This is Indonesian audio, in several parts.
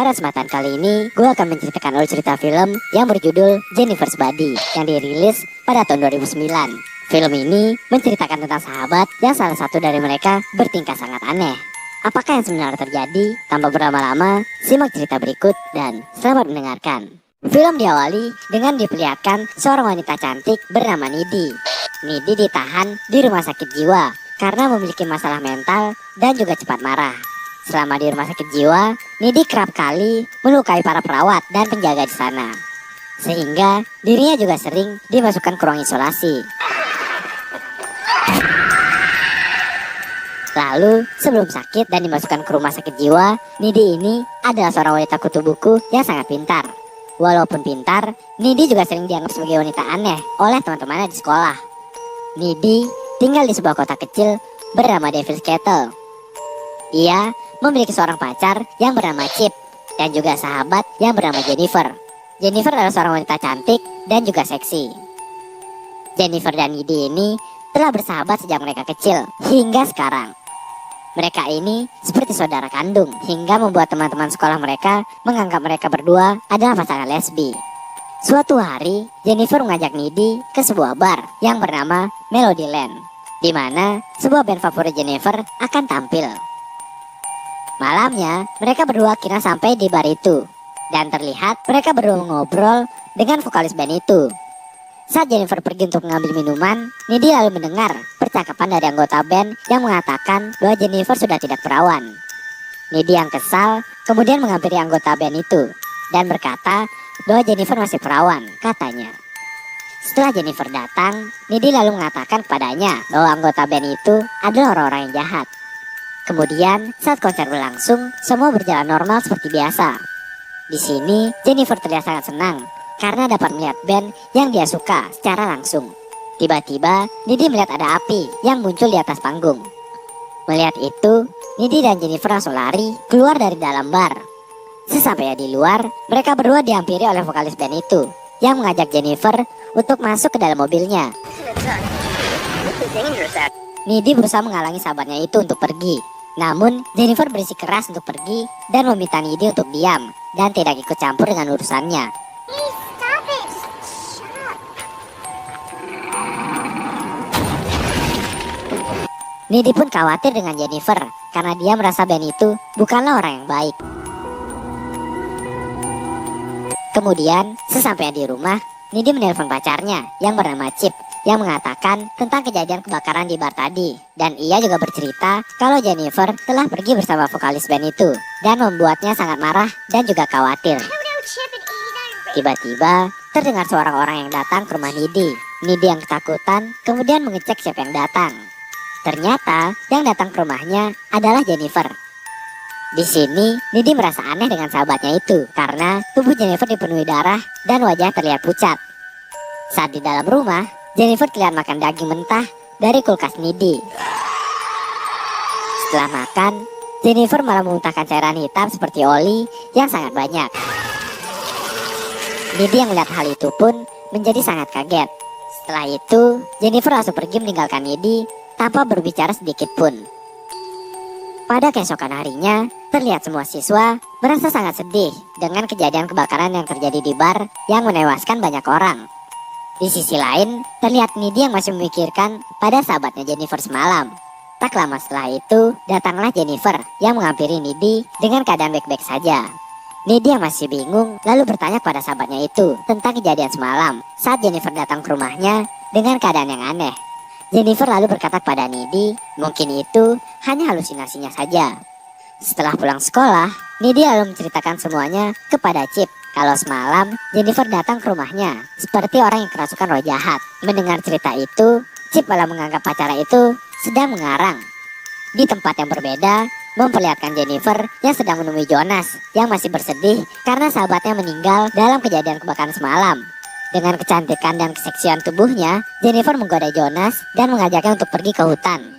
pada kesempatan kali ini, gue akan menceritakan alur cerita film yang berjudul Jennifer's Body yang dirilis pada tahun 2009. Film ini menceritakan tentang sahabat yang salah satu dari mereka bertingkah sangat aneh. Apakah yang sebenarnya terjadi? Tanpa berlama-lama, simak cerita berikut dan selamat mendengarkan. Film diawali dengan diperlihatkan seorang wanita cantik bernama Nidi. Nidi ditahan di rumah sakit jiwa karena memiliki masalah mental dan juga cepat marah. Selama di rumah sakit jiwa, Nidi kerap kali melukai para perawat dan penjaga di sana. Sehingga dirinya juga sering dimasukkan ke ruang isolasi. Lalu, sebelum sakit dan dimasukkan ke rumah sakit jiwa, Nidi ini adalah seorang wanita kutu buku yang sangat pintar. Walaupun pintar, Nidi juga sering dianggap sebagai wanita aneh oleh teman-temannya di sekolah. Nidi tinggal di sebuah kota kecil bernama Devil's Kettle. Ia memiliki seorang pacar yang bernama Chip dan juga sahabat yang bernama Jennifer. Jennifer adalah seorang wanita cantik dan juga seksi. Jennifer dan Nidi ini telah bersahabat sejak mereka kecil hingga sekarang. Mereka ini seperti saudara kandung hingga membuat teman-teman sekolah mereka menganggap mereka berdua adalah pasangan lesbi. Suatu hari, Jennifer mengajak Nidi ke sebuah bar yang bernama Melodyland, di mana sebuah band favorit Jennifer akan tampil. Malamnya, mereka berdua akhirnya sampai di bar itu. Dan terlihat mereka berdua ngobrol dengan vokalis band itu. Saat Jennifer pergi untuk mengambil minuman, Nidi lalu mendengar percakapan dari anggota band yang mengatakan bahwa Jennifer sudah tidak perawan. Nidi yang kesal kemudian menghampiri anggota band itu dan berkata bahwa Jennifer masih perawan, katanya. Setelah Jennifer datang, Nidi lalu mengatakan kepadanya bahwa anggota band itu adalah orang-orang yang jahat. Kemudian, saat konser berlangsung, semua berjalan normal seperti biasa. Di sini, Jennifer terlihat sangat senang karena dapat melihat band yang dia suka secara langsung. Tiba-tiba, Nidi melihat ada api yang muncul di atas panggung. Melihat itu, Nidi dan Jennifer langsung lari keluar dari dalam bar. Sesampainya di luar, mereka berdua dihampiri oleh vokalis band itu yang mengajak Jennifer untuk masuk ke dalam mobilnya. Nidi berusaha menghalangi sahabatnya itu untuk pergi. Namun, Jennifer berisik keras untuk pergi dan meminta Nidi untuk diam dan tidak ikut campur dengan urusannya. Nidi pun khawatir dengan Jennifer karena dia merasa band itu bukanlah orang yang baik. Kemudian, sesampainya di rumah, Nidi menelpon pacarnya yang bernama Chip yang mengatakan tentang kejadian kebakaran di bar tadi. Dan ia juga bercerita kalau Jennifer telah pergi bersama vokalis band itu dan membuatnya sangat marah dan juga khawatir. Tiba-tiba terdengar seorang orang yang datang ke rumah Nidi. Nidi yang ketakutan kemudian mengecek siapa yang datang. Ternyata yang datang ke rumahnya adalah Jennifer. Di sini Nidi merasa aneh dengan sahabatnya itu karena tubuh Jennifer dipenuhi darah dan wajah terlihat pucat. Saat di dalam rumah, Jennifer terlihat makan daging mentah dari kulkas Nidi. Setelah makan, Jennifer malah memuntahkan cairan hitam seperti oli yang sangat banyak. Nidi yang melihat hal itu pun menjadi sangat kaget. Setelah itu, Jennifer langsung pergi meninggalkan Nidi tanpa berbicara sedikit pun. Pada keesokan harinya, terlihat semua siswa merasa sangat sedih dengan kejadian kebakaran yang terjadi di bar yang menewaskan banyak orang. Di sisi lain, terlihat Nidi yang masih memikirkan pada sahabatnya Jennifer semalam. Tak lama setelah itu, datanglah Jennifer yang menghampiri Nidi dengan keadaan baik-baik saja. Nidi yang masih bingung lalu bertanya kepada sahabatnya itu tentang kejadian semalam saat Jennifer datang ke rumahnya dengan keadaan yang aneh. Jennifer lalu berkata kepada Nidi, mungkin itu hanya halusinasinya saja. Setelah pulang sekolah, Nidi lalu menceritakan semuanya kepada Chip. Kalau semalam Jennifer datang ke rumahnya seperti orang yang kerasukan roh jahat. Mendengar cerita itu, Chip malah menganggap pacarnya itu sedang mengarang. Di tempat yang berbeda, memperlihatkan Jennifer yang sedang menemui Jonas yang masih bersedih karena sahabatnya meninggal dalam kejadian kebakaran semalam. Dengan kecantikan dan keseksian tubuhnya, Jennifer menggoda Jonas dan mengajaknya untuk pergi ke hutan.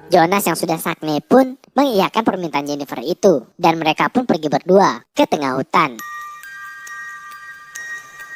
Jonas yang sudah sakne pun mengiyakan permintaan Jennifer itu dan mereka pun pergi berdua ke tengah hutan.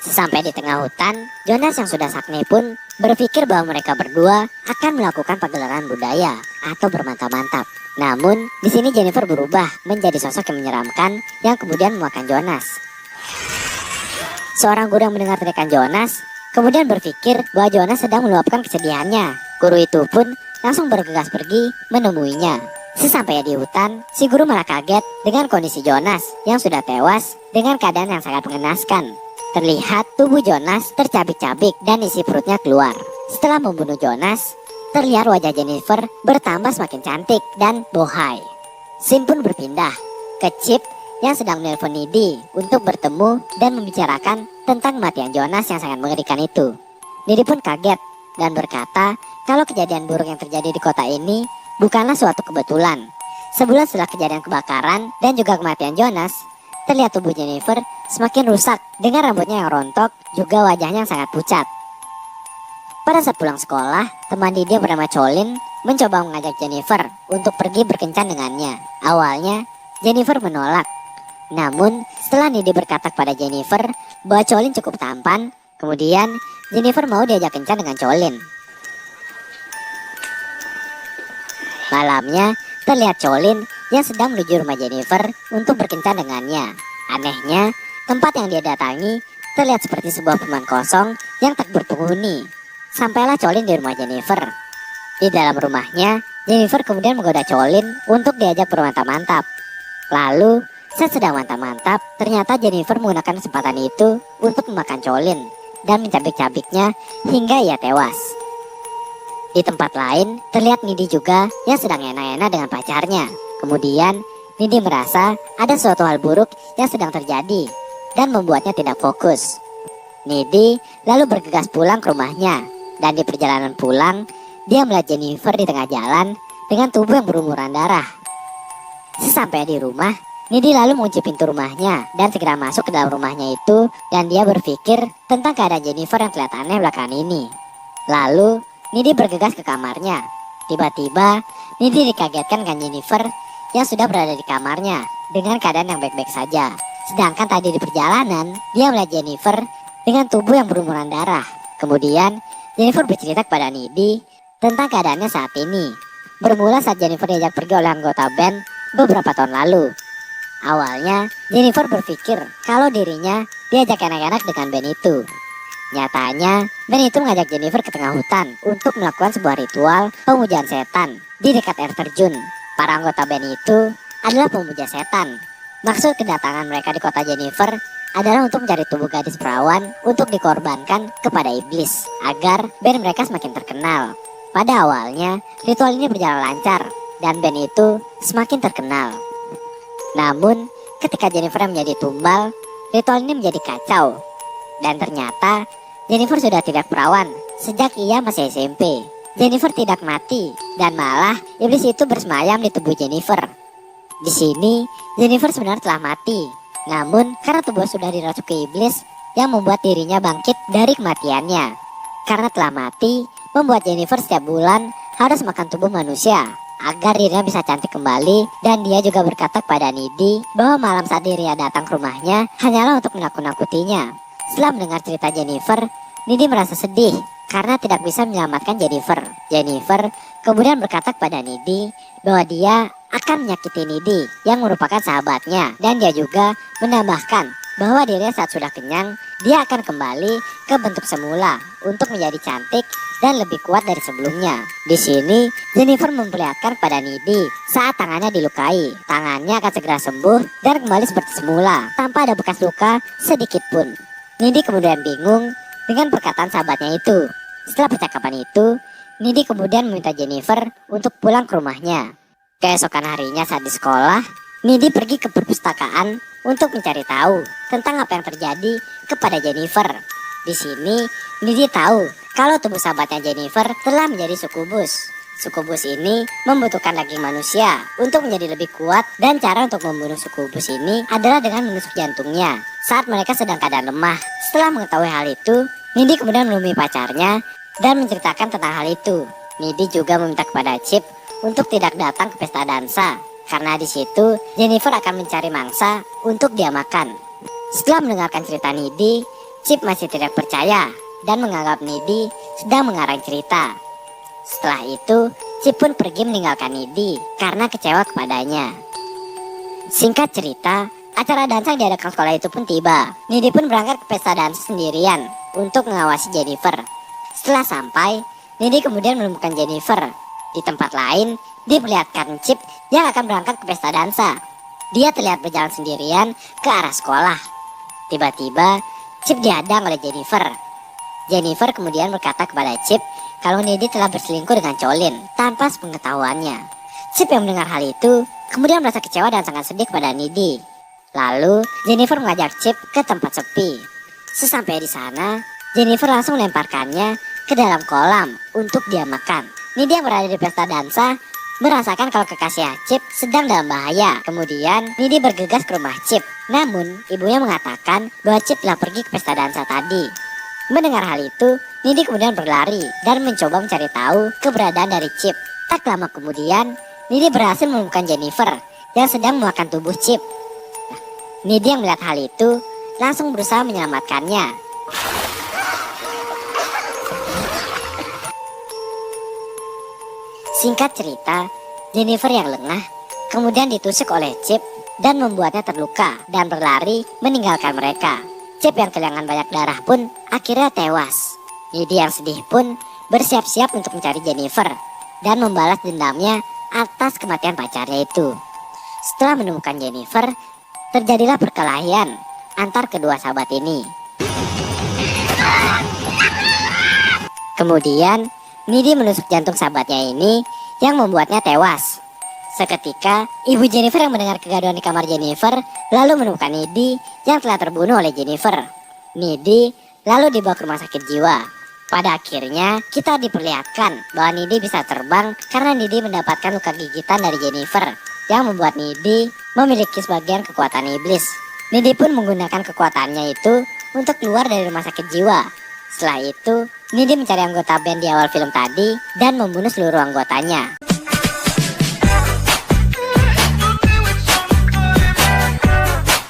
Sesampai di tengah hutan, Jonas yang sudah sakne pun berpikir bahwa mereka berdua akan melakukan pagelaran budaya atau bermantap-mantap. Namun, di sini Jennifer berubah menjadi sosok yang menyeramkan yang kemudian memakan Jonas. Seorang guru yang mendengar teriakan Jonas kemudian berpikir bahwa Jonas sedang meluapkan kesedihannya. Guru itu pun langsung bergegas pergi menemuinya. Sesampainya di hutan, si guru malah kaget dengan kondisi Jonas yang sudah tewas dengan keadaan yang sangat mengenaskan. Terlihat tubuh Jonas tercabik-cabik dan isi perutnya keluar. Setelah membunuh Jonas, terlihat wajah Jennifer bertambah semakin cantik dan bohai. Scene pun berpindah ke Chip yang sedang menelpon Needy untuk bertemu dan membicarakan tentang kematian Jonas yang sangat mengerikan itu. Needy pun kaget dan berkata kalau kejadian buruk yang terjadi di kota ini bukanlah suatu kebetulan. Sebulan setelah kejadian kebakaran dan juga kematian Jonas, terlihat tubuh Jennifer semakin rusak dengan rambutnya yang rontok, juga wajahnya yang sangat pucat. Pada saat pulang sekolah, teman Needy yang bernama Colin mencoba mengajak Jennifer untuk pergi berkencan dengannya. Awalnya, Jennifer menolak. Namun, setelah Needy berkata kepada Jennifer bahwa Colin cukup tampan, kemudian Jennifer mau diajak kencan dengan Colin. Malamnya, terlihat Colin yang sedang menuju rumah Jennifer untuk berkencan dengannya. Anehnya, tempat yang dia datangi terlihat seperti sebuah perumahan kosong yang tak berpenghuni. Sampailah Colin di rumah Jennifer. Di dalam rumahnya, Jennifer kemudian menggoda Colin untuk diajak bermantap-mantap. Lalu, saat sedang mantap-mantap, ternyata Jennifer menggunakan kesempatan itu untuk memakan Colin dan mencabik-cabiknya hingga ia tewas. Di tempat lain, terlihat Needy juga yang sedang enak-enak dengan pacarnya. Kemudian, Needy merasa ada suatu hal buruk yang sedang terjadi dan membuatnya tidak fokus. Needy lalu bergegas pulang ke rumahnya. Dan di perjalanan pulang, dia melihat Jennifer di tengah jalan dengan tubuh yang berlumuran darah. Sesampainya di rumah, Needy lalu mengunci pintu rumahnya dan segera masuk ke dalam rumahnya itu, dan dia berpikir tentang keadaan Jennifer yang terlihat aneh belakangan ini. Lalu, Needy bergegas ke kamarnya. Tiba-tiba, Needy dikagetkan dengan Jennifer yang sudah berada di kamarnya dengan keadaan yang baik-baik saja. Sedangkan tadi di perjalanan, dia melihat Jennifer dengan tubuh yang berlumuran darah. Kemudian, Jennifer bercerita kepada Needy tentang keadaannya saat ini. Bermula saat Jennifer diajak pergi oleh anggota band beberapa tahun lalu. Awalnya, Jennifer berpikir kalau dirinya diajak enak-enak dengan band itu. Nyatanya, band itu mengajak Jennifer ke tengah hutan untuk melakukan sebuah ritual pemujaan setan di dekat air terjun. Para anggota band itu adalah pemuja setan. Maksud kedatangan mereka di kota Jennifer adalah untuk mencari tubuh gadis perawan untuk dikorbankan kepada iblis agar band mereka semakin terkenal. Pada awalnya, ritual ini berjalan lancar dan band itu semakin terkenal. Namun, ketika Jennifer menjadi tumbal, ritual ini menjadi kacau. Dan ternyata, Jennifer sudah tidak perawan sejak ia masih SMP. Jennifer tidak mati dan malah iblis itu bersemayam di tubuh Jennifer. Di sini, Jennifer sebenarnya telah mati. Namun, karena tubuh sudah dirasuki iblis yang membuat dirinya bangkit dari kematiannya. Karena telah mati, membuat Jennifer setiap bulan harus makan tubuh manusia agar dirinya bisa cantik kembali. Dan dia juga berkata kepada Needy bahwa malam saat dirinya datang ke rumahnya hanyalah untuk menakut-nakutinya. Setelah mendengar cerita Jennifer, Needy merasa sedih karena tidak bisa menyelamatkan Jennifer. Jennifer kemudian berkata kepada Needy bahwa dia akan menyakiti Needy yang merupakan sahabatnya, dan dia juga menambahkan bahwa dirinya saat sudah kenyang, dia akan kembali ke bentuk semula untuk menjadi cantik dan lebih kuat dari sebelumnya. Di sini, Jennifer memperlihatkan pada Needy saat tangannya dilukai. Tangannya akan segera sembuh dan kembali seperti semula tanpa ada bekas luka sedikit pun. Needy kemudian bingung dengan perkataan sahabatnya itu. Setelah percakapan itu, Needy kemudian meminta Jennifer untuk pulang ke rumahnya. Keesokan harinya saat di sekolah, Needy pergi ke perpustakaan untuk mencari tahu tentang apa yang terjadi kepada Jennifer. Di sini, Needy tahu kalau tubuh sahabatnya Jennifer telah menjadi sukubus. Sukubus ini membutuhkan daging manusia untuk menjadi lebih kuat, dan cara untuk membunuh sukubus ini adalah dengan menusuk jantungnya saat mereka sedang keadaan lemah. Setelah mengetahui hal itu, Needy kemudian menemui pacarnya dan menceritakan tentang hal itu. Needy juga meminta kepada Chip untuk tidak datang ke pesta dansa karena di situ Jennifer akan mencari mangsa untuk dia makan. Setelah mendengarkan cerita Needy, Chip masih tidak percaya dan menganggap Needy sedang mengarang cerita. Setelah itu, Chip pun pergi meninggalkan Nidi karena kecewa kepadanya. Singkat cerita, acara dansa yang diadakan sekolah itu pun tiba. Nidi pun berangkat ke pesta dansa sendirian untuk mengawasi Jennifer. Setelah sampai, Nidi kemudian menemukan Jennifer. Di tempat lain, diperlihatkan Chip yang akan berangkat ke pesta dansa. Dia terlihat berjalan sendirian ke arah sekolah. Tiba-tiba, Chip dihadang oleh Jennifer. Jennifer kemudian berkata kepada Chip kalau Nidi telah berselingkuh dengan Colin tanpa sepengetahuannya. Chip yang mendengar hal itu kemudian merasa kecewa dan sangat sedih kepada Nidi. Lalu Jennifer mengajak Chip ke tempat sepi. Sesampai di sana, Jennifer langsung melemparkannya ke dalam kolam untuk dia makan. Nidi yang berada di pesta dansa merasakan kalau kekasih Chip sedang dalam bahaya. Kemudian Nidi bergegas ke rumah Chip. Namun ibunya mengatakan bahwa Chip telah pergi ke pesta dansa tadi. Mendengar hal itu, Nidi kemudian berlari dan mencoba mencari tahu keberadaan dari Chip. Tak lama kemudian, Nidi berhasil menemukan Jennifer yang sedang memakan tubuh Chip. Nidi yang melihat hal itu langsung berusaha menyelamatkannya. Singkat cerita, Jennifer yang lengah kemudian ditusuk oleh Chip dan membuatnya terluka dan berlari meninggalkan mereka. Chip yang kehilangan banyak darah pun akhirnya tewas. Nidi yang sedih pun bersiap-siap untuk mencari Jennifer dan membalas dendamnya atas kematian pacarnya itu. Setelah menemukan Jennifer, terjadilah perkelahian antar kedua sahabat ini. Kemudian, Nidi menusuk jantung sahabatnya ini yang membuatnya tewas. Seketika, ibu Jennifer yang mendengar kegaduhan di kamar Jennifer lalu menemukan Nidi yang telah terbunuh oleh Jennifer. Nidi lalu dibawa ke rumah sakit jiwa. Pada akhirnya, kita diperlihatkan bahwa Nidi bisa terbang karena Nidi mendapatkan luka gigitan dari Jennifer yang membuat Nidi memiliki sebagian kekuatan iblis. Nidi pun menggunakan kekuatannya itu untuk keluar dari rumah sakit jiwa. Setelah itu, Nidi mencari anggota band di awal film tadi dan membunuh seluruh anggotanya.